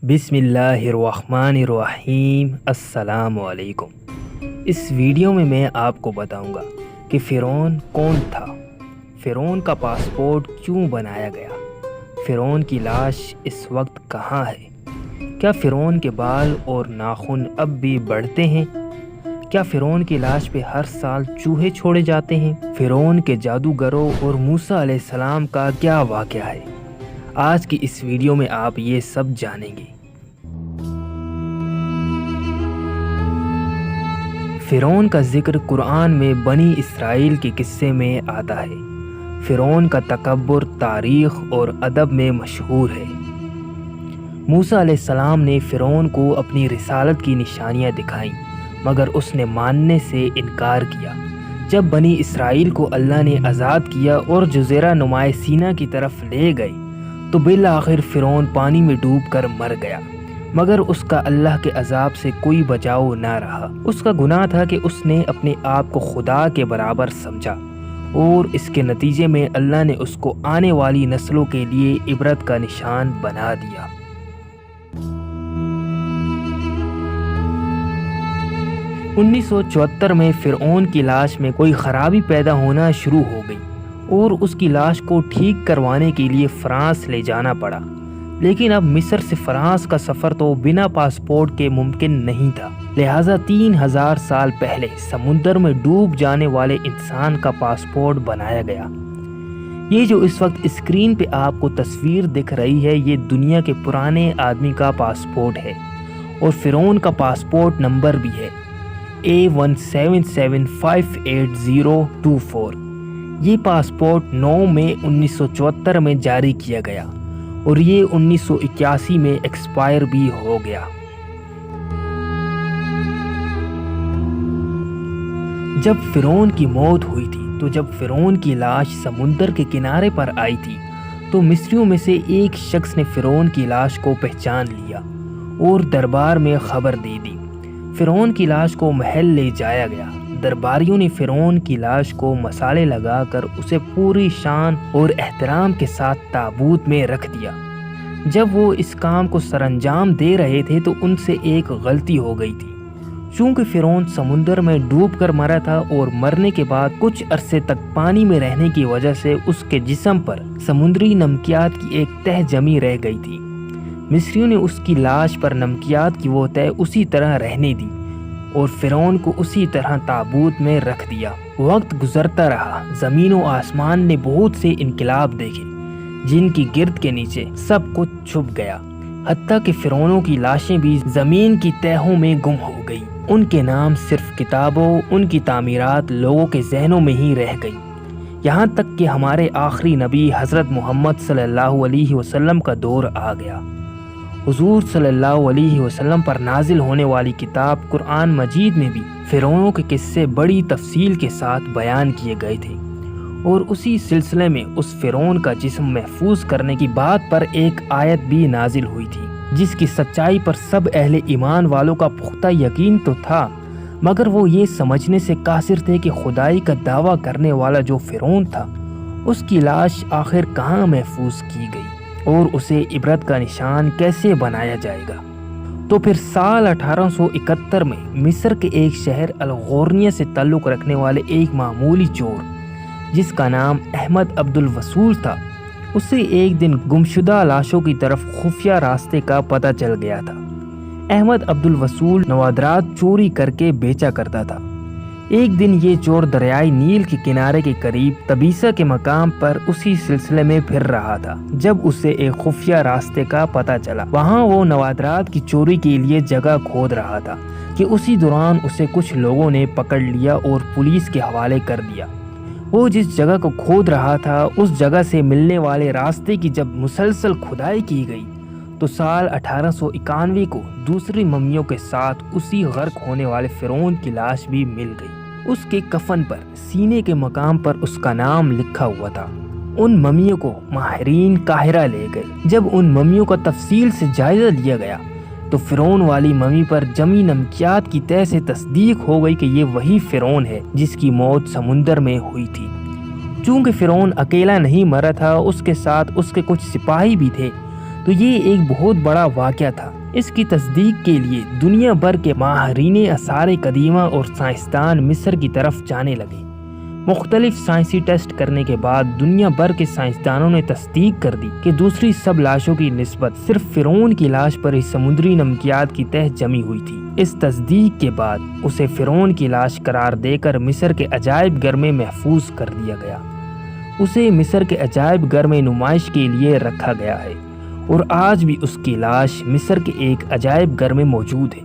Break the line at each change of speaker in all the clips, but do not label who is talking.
بسم اللہ الرحمن الرحیم۔ السلام علیکم۔ اس ویڈیو میں آپ کو بتاؤں گا کہ فرعون کون تھا، فرعون کا پاسپورٹ کیوں بنایا گیا، فرعون کی لاش اس وقت کہاں ہے، کیا فرعون کے بال اور ناخن اب بھی بڑھتے ہیں، کیا فرعون کی لاش پہ ہر سال چوہے چھوڑے جاتے ہیں، فرعون کے جادوگروں اور موسیٰ علیہ السلام کا کیا واقعہ ہے۔ آج کی اس ویڈیو میں آپ یہ سب جانیں گے۔ فرعون کا ذکر قرآن میں بنی اسرائیل کے قصے میں آتا ہے۔ فرعون کا تکبر تاریخ اور ادب میں مشہور ہے۔ موسیٰ علیہ السلام نے فرعون کو اپنی رسالت کی نشانیاں دکھائیں، مگر اس نے ماننے سے انکار کیا۔ جب بنی اسرائیل کو اللہ نے آزاد کیا اور جزیرہ نمائے سینا کی طرف لے گئے تو بالآخر فرعون پانی میں ڈوب کر مر گیا، مگر اس کا اللہ کے عذاب سے کوئی بچاؤ نہ رہا۔ اس کا گناہ تھا کہ اس نے اپنے آپ کو خدا کے برابر سمجھا، اور اس کے نتیجے میں اللہ نے اس کو آنے والی نسلوں کے لیے عبرت کا نشان بنا دیا۔ 1974 میں فرعون کی لاش میں کوئی خرابی پیدا ہونا شروع ہو گئی اور اس کی لاش کو ٹھیک کروانے کے لیے فرانس لے جانا پڑا، لیکن اب مصر سے فرانس کا سفر تو بنا پاسپورٹ کے ممکن نہیں تھا، لہٰذا 3000 سال پہلے سمندر میں ڈوب جانے والے انسان کا پاسپورٹ بنایا گیا۔ یہ جو اس وقت اسکرین پہ آپ کو تصویر دکھ رہی ہے، یہ دنیا کے پرانے آدمی کا پاسپورٹ ہے، اور فرعون کا پاسپورٹ نمبر بھی ہے A177588024۔ یہ پاسپورٹ 9 مئی 1974 میں جاری کیا گیا اور یہ 1981 میں ایکسپائر بھی ہو گیا۔ جب فرعون کی موت ہوئی تھی تو جب فرعون کی لاش سمندر کے کنارے پر آئی تھی تو مصریوں میں سے ایک شخص نے فرعون کی لاش کو پہچان لیا اور دربار میں خبر دے دی۔ فرعون کی لاش کو محل لے جایا گیا۔ درباریوں نے فرعون کی لاش کو مسالے لگا کر اسے پوری شان اور احترام کے ساتھ تابوت میں رکھ دیا۔ جب وہ اس کام کو سرانجام دے رہے تھے تو ان سے ایک غلطی ہو گئی تھی۔ چونکہ فرعون سمندر میں ڈوب کر مرا تھا اور مرنے کے بعد کچھ عرصے تک پانی میں رہنے کی وجہ سے اس کے جسم پر سمندری نمکیات کی ایک تہ جمی رہ گئی تھی۔ مصریوں نے اس کی لاش پر نمکیات کی وہ تہ اسی طرح رہنے دی اور فرعون کو اسی طرح تابوت میں رکھ دیا۔ وقت گزرتا رہا، زمین و آسمان نے بہت سے انقلاب دیکھے جن کی گرد کے نیچے سب کچھ چھپ گیا، حتیٰ کہ فرعونوں کی لاشیں بھی زمین کی تہوں میں گم ہو گئی۔ ان کے نام صرف کتابوں، ان کی تعمیرات لوگوں کے ذہنوں میں ہی رہ گئی، یہاں تک کہ ہمارے آخری نبی حضرت محمد صلی اللہ علیہ وسلم کا دور آ گیا۔ حضور صلی اللہ علیہ وسلم پر نازل ہونے والی کتاب قرآن مجید میں بھی فرعونوں کے قصے بڑی تفصیل کے ساتھ بیان کیے گئے تھے، اور اسی سلسلے میں اس فرعون کا جسم محفوظ کرنے کی بات پر ایک آیت بھی نازل ہوئی تھی، جس کی سچائی پر سب اہل ایمان والوں کا پختہ یقین تو تھا، مگر وہ یہ سمجھنے سے قاصر تھے کہ خدائی کا دعویٰ کرنے والا جو فرعون تھا اس کی لاش آخر کہاں محفوظ کی گئی اور اسے عبرت کا نشان کیسے بنایا جائے گا۔ تو پھر سال 1871 میں مصر کے ایک شہر الغورنیہ سے تعلق رکھنے والے ایک معمولی چور جس کا نام احمد عبد الوصول تھا، اسے ایک دن گمشدہ لاشوں کی طرف خفیہ راستے کا پتہ چل گیا تھا۔ احمد عبد الوصول نوادرات چوری کر کے بیچا کرتا تھا۔ ایک دن یہ چور دریائے نیل کے کنارے کے قریب تبیسہ کے مقام پر اسی سلسلے میں پھر رہا تھا جب اسے ایک خفیہ راستے کا پتہ چلا۔ وہاں وہ نوادرات کی چوری کے لیے جگہ کھود رہا تھا کہ اسی دوران اسے کچھ لوگوں نے پکڑ لیا اور پولیس کے حوالے کر دیا۔ وہ جس جگہ کو کھود رہا تھا اس جگہ سے ملنے والے راستے کی جب مسلسل کھدائی کی گئی تو سال 1891 کو دوسری ممیوں کے ساتھ اسی غرق ہونے والے فرعون کی لاش بھی مل گئی۔ اس کے کفن پر سینے کے مقام پر اس کا نام لکھا ہوا تھا۔ ان ممیوں کو ماہرین قاہرہ لے گئے۔ جب ان ممیوں کا تفصیل سے جائزہ لیا گیا تو فرعون والی ممی پر جمی نمکیات کی تہ سے تصدیق ہو گئی کہ یہ وہی فرعون ہے جس کی موت سمندر میں ہوئی تھی۔ چونکہ فرعون اکیلا نہیں مرا تھا، اس کے ساتھ اس کے کچھ سپاہی بھی تھے تو یہ ایک بہت بڑا واقعہ تھا۔ اس کی تصدیق کے لیے دنیا بھر کے ماہرین آثار قدیمہ اور سائنسدان مصر کی طرف جانے لگے۔ مختلف سائنسی ٹیسٹ کرنے کے بعد دنیا بھر کے سائنسدانوں نے تصدیق کر دی کہ دوسری سب لاشوں کی نسبت صرف فرعون کی لاش پر ہی سمندری نمکیات کی تہ جمی ہوئی تھی۔ اس تصدیق کے بعد اسے فرعون کی لاش قرار دے کر مصر کے عجائب گھر میں محفوظ کر دیا گیا۔ اسے مصر کے عجائب گھر میں نمائش کے لیے رکھا گیا ہے اور آج بھی اس کی لاش مصر کے ایک عجائب گھر میں موجود ہے،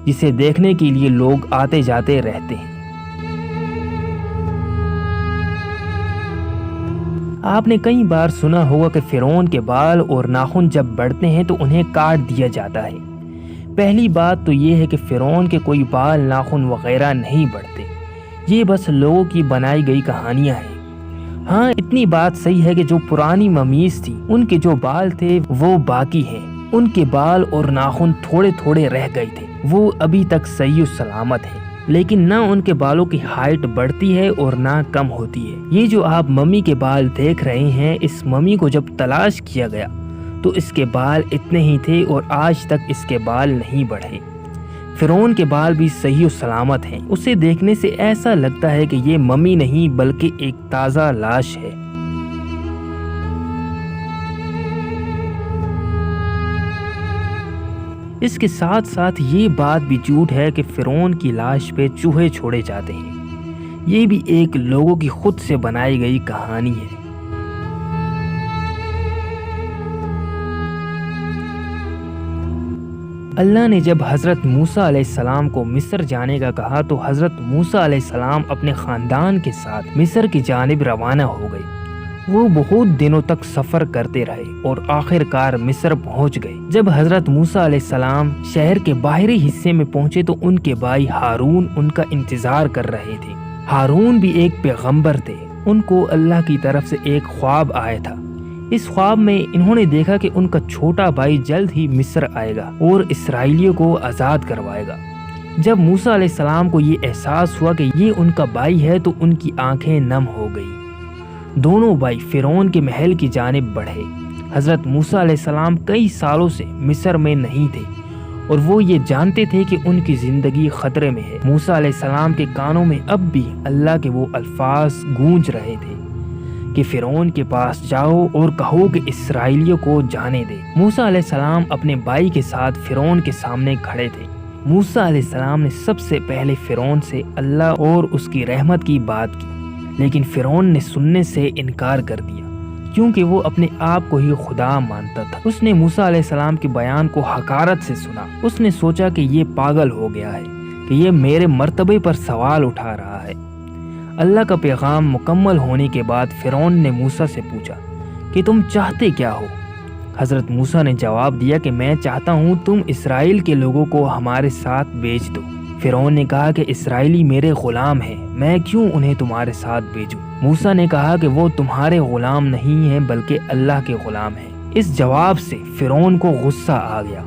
جسے دیکھنے کے لیے لوگ آتے جاتے رہتے ہیں۔ آپ نے کئی بار سنا ہوگا کہ فرعون کے بال اور ناخن جب بڑھتے ہیں تو انہیں کاٹ دیا جاتا ہے۔ پہلی بات تو یہ ہے کہ فرعون کے کوئی بال، ناخن وغیرہ نہیں بڑھتے، یہ بس لوگوں کی بنائی گئی کہانیاں ہیں۔ ہاں، اتنی بات صحیح ہے کہ جو پرانی ممیز تھی ان کے جو بال تھے وہ باقی ہیں، ان کے بال اور ناخن تھوڑے تھوڑے رہ گئے تھے، وہ ابھی تک صحیح و سلامت ہیں، لیکن نہ ان کے بالوں کی ہائٹ بڑھتی ہے اور نہ کم ہوتی ہے۔ یہ جو آپ ممی کے بال دیکھ رہے ہیں، اس ممی کو جب تلاش کیا گیا تو اس کے بال اتنے ہی تھے اور آج تک اس کے بال نہیں بڑھے۔ فرعون کے بال بھی صحیح و سلامت ہیں، اسے دیکھنے سے ایسا لگتا ہے کہ یہ ممی نہیں بلکہ ایک تازہ لاش ہے۔ اس کے ساتھ ساتھ یہ بات بھی جھوٹ ہے کہ فرعون کی لاش پہ چوہے چھوڑے جاتے ہیں، یہ بھی ایک لوگوں کی خود سے بنائی گئی کہانی ہے۔ اللہ نے جب حضرت موسیٰ علیہ السلام کو مصر جانے کا کہا تو حضرت موسیٰ علیہ السلام اپنے خاندان کے ساتھ مصر کی جانب روانہ ہو گئے۔ وہ بہت دنوں تک سفر کرتے رہے اور آخر کار مصر پہنچ گئے۔ جب حضرت موسیٰ علیہ السلام شہر کے باہری حصے میں پہنچے تو ان کے بھائی ہارون ان کا انتظار کر رہے تھے۔ ہارون بھی ایک پیغمبر تھے، ان کو اللہ کی طرف سے ایک خواب آیا تھا۔ اس خواب میں انہوں نے دیکھا کہ ان کا چھوٹا بھائی جلد ہی مصر آئے گا اور اسرائیلیوں کو آزاد کروائے گا۔ جب موسیٰ علیہ السلام کو یہ احساس ہوا کہ یہ ان کا بھائی ہے تو ان کی آنکھیں نم ہو گئی۔ دونوں بھائی فرعون کے محل کی جانب بڑھے۔ حضرت موسیٰ علیہ السلام کئی سالوں سے مصر میں نہیں تھے اور وہ یہ جانتے تھے کہ ان کی زندگی خطرے میں ہے۔ موسیٰ علیہ السلام کے کانوں میں اب بھی اللہ کے وہ الفاظ گونج رہے تھے کہ فرعون کے پاس جاؤ اور کہو کہ اسرائیلیوں کو جانے دے۔ موسیٰ علیہ السلام اپنے بھائی کے ساتھ فرعون کے سامنے کھڑے تھے۔ موسیٰ علیہ السلام نے سب سے پہلے فرعون سے اللہ اور اس کی رحمت کی بات کی، لیکن فرعون نے سننے سے انکار کر دیا کیونکہ وہ اپنے آپ کو ہی خدا مانتا تھا۔ اس نے موسیٰ علیہ السلام کے بیان کو حقارت سے سنا۔ اس نے سوچا کہ یہ پاگل ہو گیا ہے کہ یہ میرے مرتبے پر سوال اٹھا رہا ہے۔ اللہ کا پیغام مکمل ہونے کے بعد فرعون نے موسیٰ سے پوچھا کہ تم چاہتے کیا ہو؟ حضرت موسیٰ نے جواب دیا کہ میں چاہتا ہوں تم اسرائیل کے لوگوں کو ہمارے ساتھ بھیج دو۔ فرعون نے کہا کہ اسرائیلی میرے غلام ہیں، میں کیوں انہیں تمہارے ساتھ بھیجوں؟ موسیٰ نے کہا کہ وہ تمہارے غلام نہیں ہیں بلکہ اللہ کے غلام ہیں۔ اس جواب سے فرعون کو غصہ آ گیا۔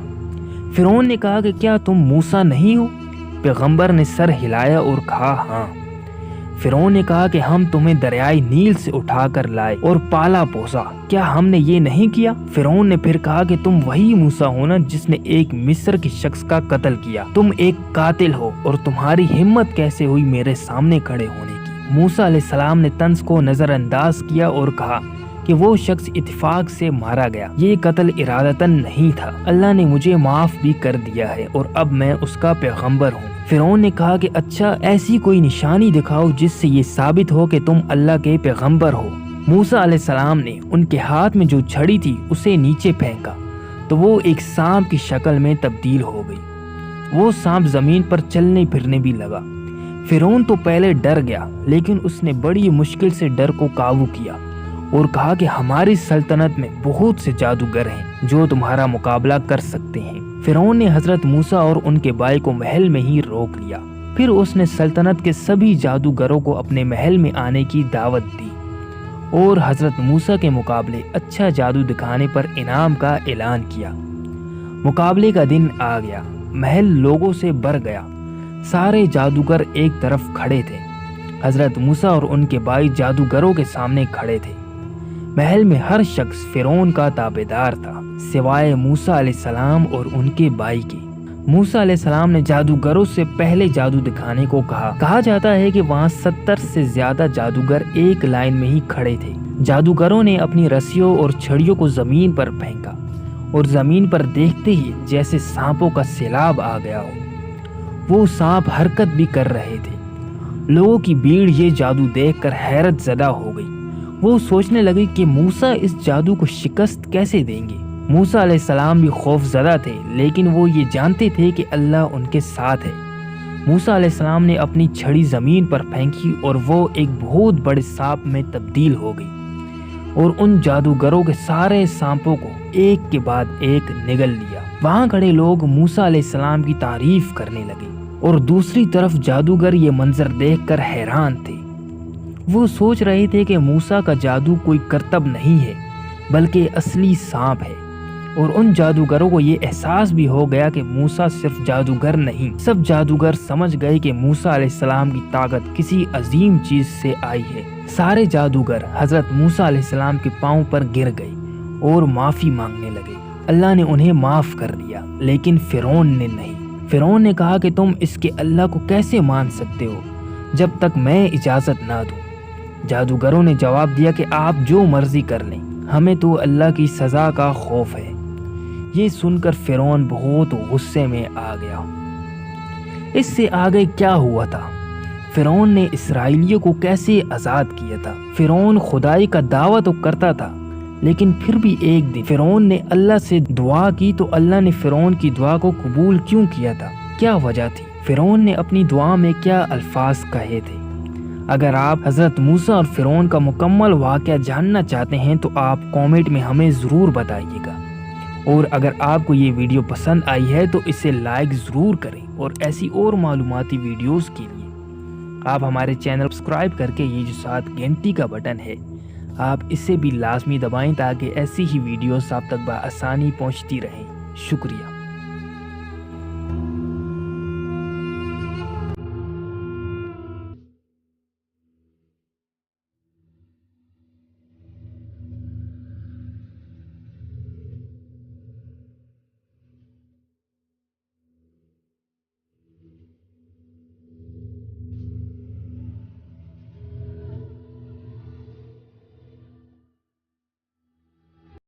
فرعون نے کہا کہ کیا تم موسیٰ نہیں ہو؟ پیغمبر نے سر ہلایا اور کہا ہاں۔ فرعون نے کہا کہ ہم تمہیں دریائے نیل سے اٹھا کر لائے اور پالا پوسا، کیا ہم نے یہ نہیں کیا؟ فرعون نے پھر کہا کہ تم وہی موسیٰ ہو نا جس نے ایک مصر کے شخص کا قتل کیا، تم ایک قاتل ہو اور تمہاری ہمت کیسے ہوئی میرے سامنے کھڑے ہونے کی؟ موسیٰ علیہ السلام نے طنز کو نظر انداز کیا اور کہا کہ وہ شخص اتفاق سے مارا گیا، یہ قتل ارادتاً نہیں تھا، اللہ نے مجھے معاف بھی کر دیا ہے اور اب میں اس کا پیغمبر ہوں۔ فرعون نے کہا کہ اچھا ایسی کوئی نشانی دکھاؤ جس سے یہ ثابت ہو کہ تم اللہ کے پیغمبر ہو۔ موسیٰ علیہ السلام نے ان کے ہاتھ میں جو چھڑی تھی اسے نیچے پھینکا تو وہ ایک سانپ کی شکل میں تبدیل ہو گئی۔ وہ سانپ زمین پر چلنے پھرنے بھی لگا۔ فرعون تو پہلے ڈر گیا لیکن اس نے بڑی مشکل سے ڈر کو قابو کیا اور کہا کہ ہماری سلطنت میں بہت سے جادوگر ہیں جو تمہارا مقابلہ کر سکتے ہیں۔ فرعون نے حضرت موسیٰ اور ان کے بھائی کو محل میں ہی روک لیا۔ پھر اس نے سلطنت کے سبھی جادوگروں کو اپنے محل میں آنے کی دعوت دی اور حضرت موسیٰ کے مقابلے اچھا جادو دکھانے پر انعام کا اعلان کیا۔ مقابلے کا دن آ گیا، محل لوگوں سے بھر گیا، سارے جادوگر ایک طرف کھڑے تھے۔ حضرت موسیٰ اور ان کے بھائی جادوگروں کے سامنے کھڑے تھے۔ محل میں ہر شخص فرعون کا تابعدار تھا، سوائے موسیٰ علیہ السلام اور ان کے بھائی کے۔ موسیٰ علیہ السلام نے جادوگروں سے پہلے جادو دکھانے کو کہا جاتا ہے کہ وہاں 70 سے زیادہ جادوگر ایک لائن میں ہی کھڑے تھے۔ جادوگروں نے اپنی رسیوں اور چھڑیوں کو زمین پر پھینکا اور زمین پر دیکھتے ہی جیسے سانپوں کا سیلاب آ گیا ہو۔ وہ سانپ حرکت بھی کر رہے تھے۔ لوگوں کی بھیڑ یہ جادو دیکھ کر حیرت زدہ ہو گئی۔ وہ سوچنے لگے کہ موسیٰ اس جادو کو شکست کیسے دیں گے۔ موسیٰ علیہ السلام بھی خوف زدہ تھے، لیکن وہ یہ جانتے تھے کہ اللہ ان کے ساتھ ہے۔ موسیٰ علیہ السلام نے اپنی چھڑی زمین پر پھینکی اور وہ ایک بہت بڑے سانپ میں تبدیل ہو گئی اور ان جادوگروں کے سارے سانپوں کو ایک کے بعد ایک نگل لیا۔ وہاں کھڑے لوگ موسیٰ علیہ السلام کی تعریف کرنے لگے اور دوسری طرف جادوگر یہ منظر دیکھ کر حیران تھے۔ وہ سوچ رہے تھے کہ موسیٰ کا جادو کوئی کرتب نہیں ہے بلکہ اصلی سانپ ہے، اور ان جادوگروں کو یہ احساس بھی ہو گیا کہ موسیٰ صرف جادوگر نہیں۔ سب جادوگر سمجھ گئے کہ موسیٰ علیہ السلام کی طاقت کسی عظیم چیز سے آئی ہے۔ سارے جادوگر حضرت موسیٰ علیہ السلام کے پاؤں پر گر گئے اور معافی مانگنے لگے۔ اللہ نے انہیں معاف کر دیا، لیکن فرعون نے نہیں۔ فرعون نے کہا کہ تم اس کے اللہ کو کیسے مان سکتے ہو جب تک میں اجازت نہ دوں۔ جادوگروں نے جواب دیا کہ آپ جو مرضی کر لیں، ہمیں تو اللہ کی سزا کا خوف ہے۔ یہ سن کر فرعون بہت غصے میں آ گیا۔ اس سے آگے کیا ہوا تھا؟ فرعون نے اسرائیلیوں کو کیسے آزاد کیا تھا؟ فرعون خدائی کا دعویٰ تو کرتا تھا، لیکن پھر بھی ایک دن فرعون نے اللہ سے دعا کی تو اللہ نے فرعون کی دعا کو قبول کیوں کیا تھا؟ کیا وجہ تھی؟ فرعون نے اپنی دعا میں کیا الفاظ کہے تھے؟ اگر آپ حضرت موسیٰ اور فرعون کا مکمل واقعہ جاننا چاہتے ہیں تو آپ کامنٹ میں ہمیں ضرور بتائیے گا، اور اگر آپ کو یہ ویڈیو پسند آئی ہے تو اسے لائک ضرور کریں، اور ایسی اور معلوماتی ویڈیوز کے لیے آپ ہمارے چینل سبسکرائب کر کے یہ جو ساتھ گھنٹی کا بٹن ہے آپ اسے بھی لازمی دبائیں تاکہ ایسی ہی ویڈیوز آپ تک بآسانی پہنچتی رہیں۔ شکریہ۔